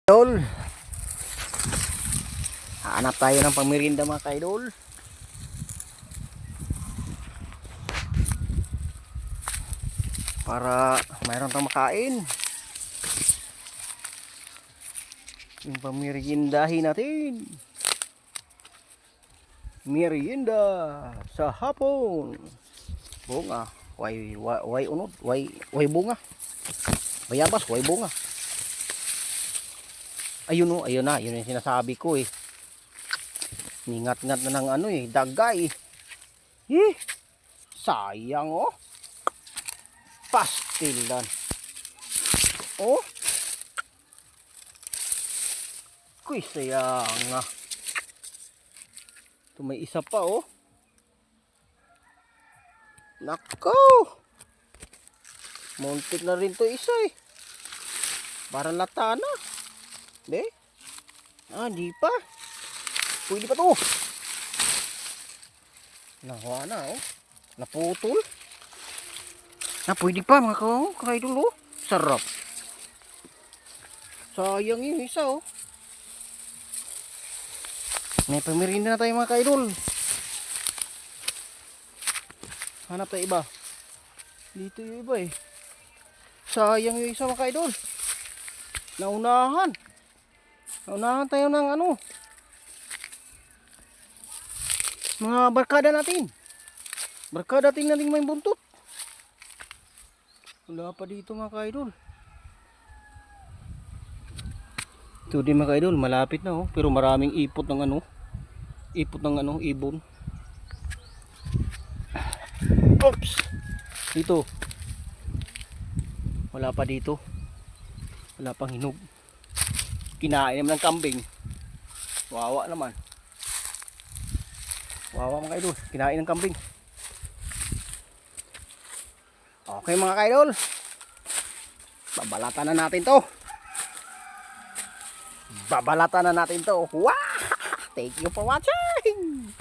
Idol, hanap tayo ng pangmerienda mga ka-idol. Para mayroon tayong makain. Yung pangmeriendahin natin. Merienda sa hapon. Bunga, way unod, way bunga. Bayabas, way bunga. Ayun oh, ayun na, yun yung sinasabi ko eh. Ningat-ngat na ng ano eh, dagay. Sayang oh. Pastilan. Oh. Kuy sayang nga. Ito may isa pa oh. Nako. Muntik na rin to isa eh. Para lata na. Be? Di pa. Pwede pa to. Nakuha na oh. Naputol. Pwede pa mga ka-idol oh. Sarap. Sayang yung isa oh. May pamerinda na tayo mga ka-idol. Hanap tayo iba. Dito yung iba eh. Sayang yung isa mga ka-idol. Naunahan tayo ng ano, mga barkada natin nating may buntot. Wala pa dito mga ka-idol. Ito din mga ka-idol, malapit na oh, pero maraming ipot ng ibon. Oops, dito wala pa dito, wala pang hinog. Kinain naman ng kambing. Wawa naman. Wawa mga ka-idol, kinain ng kambing. Okay mga ka-idol, babalatan na natin to. Wow! Thank you for watching.